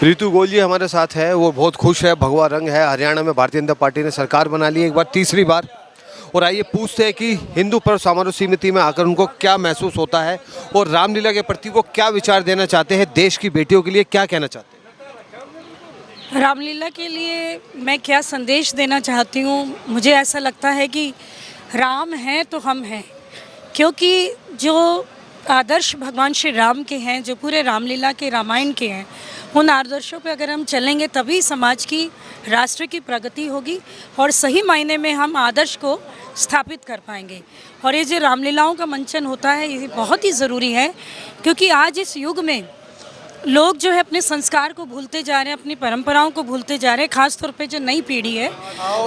रितु गोयल जी हमारे साथ है। वो बहुत खुश है, भगवा रंग है। हरियाणा में भारतीय जनता पार्टी ने सरकार बना ली है एक बार, तीसरी बार। और आइए पूछते हैं कि हिंदू पर्व समारोह समिति में आकर उनको क्या महसूस होता है और रामलीला के प्रति वो क्या विचार देना चाहते हैं, देश की बेटियों के लिए क्या कहना चाहते हैं। रामलीला के लिए मैं क्या संदेश देना चाहती हूँ, मुझे ऐसा लगता है कि राम हैं तो हम हैं, क्योंकि जो आदर्श भगवान श्री राम के हैं, जो पूरे रामलीला के रामायण के हैं, उन आदर्शों पे अगर हम चलेंगे तभी समाज की, राष्ट्र की प्रगति होगी और सही मायने में हम आदर्श को स्थापित कर पाएंगे। और ये जो रामलीलाओं का मंचन होता है ये बहुत ही ज़रूरी है, क्योंकि आज इस युग में लोग जो है अपने संस्कार को भूलते जा रहे हैं, अपनी परंपराओं को भूलते जा रहे हैं, खास तौर पे जो नई पीढ़ी है।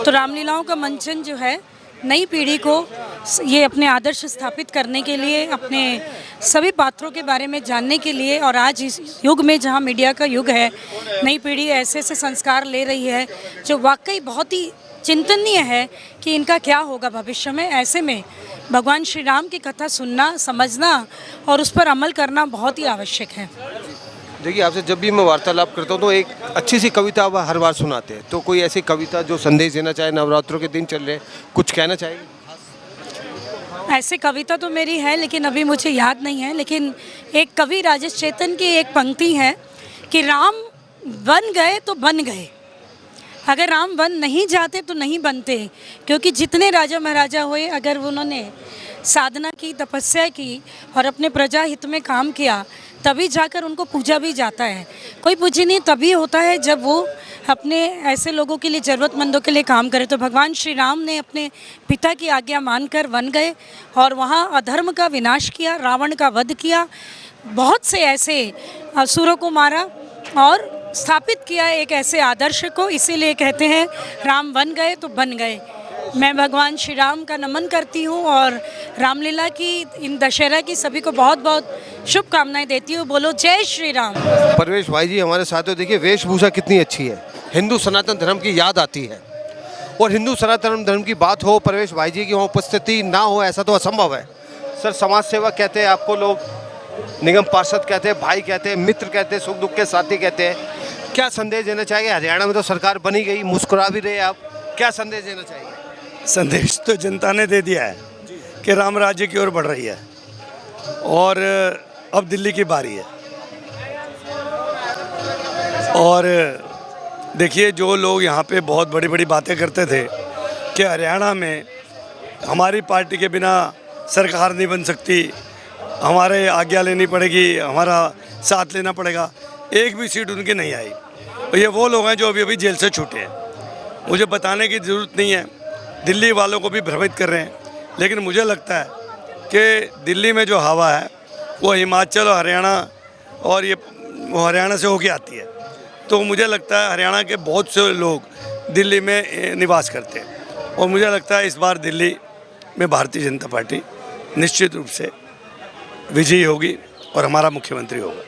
तो रामलीलाओं का मंचन जो है नई पीढ़ी को ये अपने आदर्श स्थापित करने के लिए, अपने सभी पात्रों के बारे में जानने के लिए, और आज इस युग में जहाँ मीडिया का युग है, नई पीढ़ी ऐसे ऐसे संस्कार ले रही है जो वाकई बहुत ही चिंतनीय है कि इनका क्या होगा भविष्य में। ऐसे में भगवान श्री राम की कथा सुनना, समझना और उस पर अमल करना बहुत ही आवश्यक है। देखिए, आपसे जब भी मैं वार्तालाप करता हूँ तो एक अच्छी सी कविता आप हर बार सुनाते हैं, तो कोई ऐसी कविता जो संदेश देना चाहे, नवरात्रों के दिन चल रहे, कुछ कहना चाहेंगे। ऐसे कविता तो मेरी है लेकिन अभी मुझे याद नहीं है, लेकिन एक कवि राजेश चेतन की एक पंक्ति है कि राम बन गए तो बन गए, अगर राम बन नहीं जाते तो नहीं बनते। क्योंकि जितने राजा महाराजा हुए, अगर उन्होंने साधना की, तपस्या की और अपने प्रजा हित में काम किया, तभी जाकर उनको पूजा भी जाता है। कोई पूजी नहीं तभी होता है जब वो अपने ऐसे लोगों के लिए, ज़रूरतमंदों के लिए काम करे। तो भगवान श्री राम ने अपने पिता की आज्ञा मानकर वन गए और वहाँ अधर्म का विनाश किया, रावण का वध किया, बहुत से ऐसे असुरों को मारा और स्थापित किया एक ऐसे आदर्श को। इसीलिए कहते हैं राम बन गए तो बन गए। मैं भगवान श्री राम का नमन करती हूँ और रामलीला की, इन दशहरा की सभी को बहुत बहुत शुभकामनाएं देती हूँ। बोलो जय श्री राम। परवेश भाई जी हमारे साथ हो। देखिए, वेशभूषा कितनी अच्छी है, हिंदू सनातन धर्म की याद आती है। और हिंदू सनातन धर्म की बात हो, परवेश भाई जी की वहाँ उपस्थिति ना हो, ऐसा तो असंभव है। सर, समाज सेवा कहते हैं आपको लोग, निगम पार्षद कहते हैं, भाई कहते हैं, मित्र कहते हैं, सुख दुख के साथी कहते हैं। क्या संदेश देना चाहिए? हरियाणा में तो सरकार बनी गई, मुस्कुरा भी रहे आप, क्या संदेश देना चाहिए? संदेश तो जनता ने दे दिया है कि राम राज्य की ओर बढ़ रही है और अब दिल्ली की बारी है। और देखिए, जो लोग यहाँ पे बहुत बड़ी बड़ी बातें करते थे कि हरियाणा में हमारी पार्टी के बिना सरकार नहीं बन सकती, हमारे आज्ञा लेनी पड़ेगी, हमारा साथ लेना पड़ेगा, एक भी सीट उनकी नहीं आई। और ये वो लोग हैं जो अभी अभी जेल से छूटे हैं। मुझे बताने की ज़रूरत नहीं है, दिल्ली वालों को भी भ्रमित कर रहे हैं। लेकिन मुझे लगता है कि दिल्ली में जो हवा है वो हिमाचल और हरियाणा, और ये हरियाणा से होके आती है। तो मुझे लगता है हरियाणा के बहुत से लोग दिल्ली में निवास करते हैं और मुझे लगता है इस बार दिल्ली में भारतीय जनता पार्टी निश्चित रूप से विजयी होगी और हमारा मुख्यमंत्री होगा।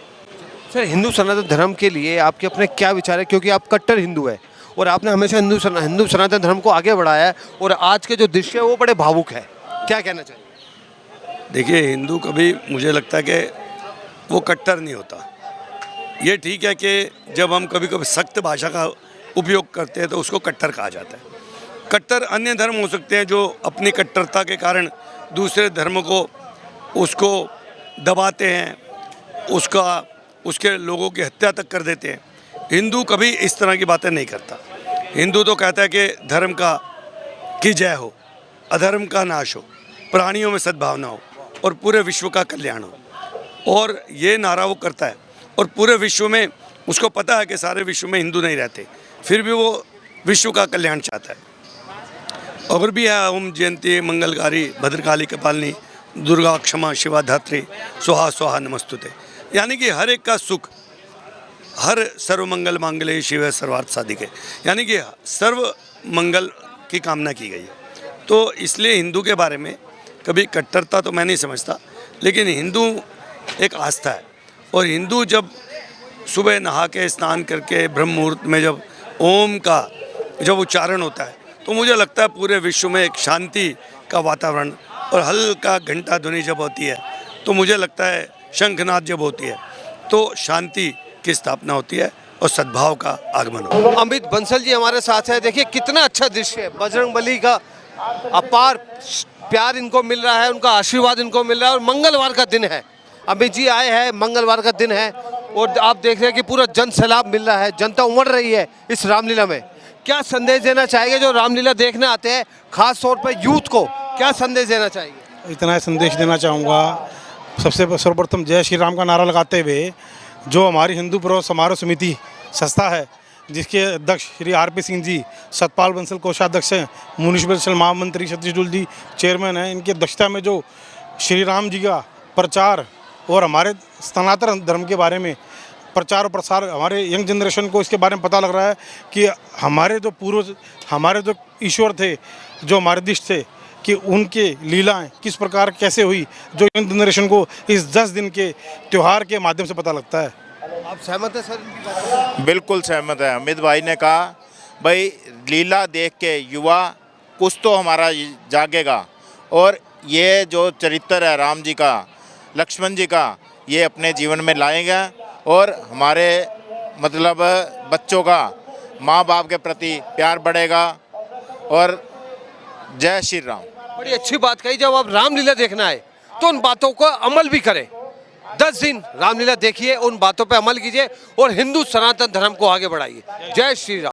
सर, हिंदू सनातन धर्म के लिए आपके अपने क्या विचार है, क्योंकि आप कट्टर हिंदू है और आपने हमेशा हिंदू सनातन धर्म को आगे बढ़ाया है और आज के जो दृश्य है वो बड़े भावुक है, क्या कहना चाहिए? देखिए, हिंदू कभी, मुझे लगता है कि वो कट्टर नहीं होता। ये ठीक है कि जब हम कभी कभी सख्त भाषा का उपयोग करते हैं तो उसको कट्टर कहा जाता है। कट्टर अन्य धर्म हो सकते हैं जो अपनी कट्टरता के कारण दूसरे धर्म को, उसको दबाते हैं, उसके लोगों की हत्या तक कर देते हैं। हिंदू कभी इस तरह की बातें नहीं करता। हिंदू तो कहता है कि धर्म की जय हो, अधर्म का नाश हो, प्राणियों में सद्भावना हो और पूरे विश्व का कल्याण हो। और ये नारा वो करता है और पूरे विश्व में उसको पता है कि सारे विश्व में हिंदू नहीं रहते, फिर भी वो विश्व का कल्याण चाहता है। और भी है, ओम जयंती मंगलकारी भद्रकाली कपालिनी दुर्गा क्षमा शिवा धात्री स्वाहा स्वाहा नमस्तुते। यानी कि हर एक का सुख, हर सर्वमंगल मांगल्ये शिवे सर्वार्थ साधिके, यानी कि सर्व मंगल की कामना की गई है। तो इसलिए हिंदू के बारे में कभी कट्टरता तो मैं नहीं समझता, लेकिन हिंदू एक आस्था है। और हिंदू जब सुबह नहा के स्नान करके ब्रह्म मुहूर्त में जब ओम का जब उच्चारण होता है तो मुझे लगता है पूरे विश्व में एक शांति का वातावरण, और हल्का घंटा ध्वनि जब होती है तो मुझे लगता है शंखनाद जब होती है तो शांति की स्थापना होती है और सद्भाव का आगमन हो। अमित बंसल जी हमारे साथ है। देखिए कितना अच्छा दृश्य है, बजरंगबली का अपार प्यार इनको मिल रहा है, उनका आशीर्वाद इनको मिल रहा है। और मंगलवार का दिन है, अमित जी आए हैं, मंगलवार का दिन है और आप देख रहे हैं कि पूरा जन सैलाब मिल रहा है, जनता उमड़ रही है इस रामलीला में। क्या संदेश देना चाहेंगे जो रामलीला देखने आते हैं, खास तौर पर यूथ को क्या संदेश देना चाहेंगे? इतना ही संदेश देना चाहूँगा, सबसे सर्वप्रथम जय श्री राम का नारा लगाते हुए जो हमारी हिंदू पर्व समारोह समिति संस्था है, जिसके अध्यक्ष श्री आर.पी. सिंह जी, सतपाल बंसल कोषाध्यक्ष हैं, मुनीश बंसल महामंत्री, सतीश डुल जी चेयरमैन हैं, इनकी अध्यक्षता में जो श्री राम जी का प्रचार और हमारे सनातन धर्म के बारे में प्रचार और प्रसार, हमारे यंग जनरेशन को इसके बारे में पता लग रहा है कि हमारे जो पूर्वज, हमारे जो ईश्वर थे, जो हमारे दिश थे, कि उनके लीलाएं किस प्रकार कैसे हुई, जो यंग जनरेशन को इस 10 दिन के त्यौहार के माध्यम से पता लगता है। आप सहमत हैं सर इनकी बात से? बिल्कुल सहमत है। अमित भाई ने कहा भाई लीला देख के युवा कुछ तो हमारा जागेगा और ये जो चरित्र है राम जी का, लक्ष्मण जी का, ये अपने जीवन में लाएंगे और हमारे मतलब बच्चों का माँ बाप के प्रति प्यार बढ़ेगा। और जय श्री राम। बड़ी अच्छी बात कही, जब आप रामलीला देखना है तो उन बातों को अमल भी करें। 10 दिन रामलीला देखिए, उन बातों पे अमल कीजिए और हिंदू सनातन धर्म को आगे बढ़ाइए। जय श्री राम।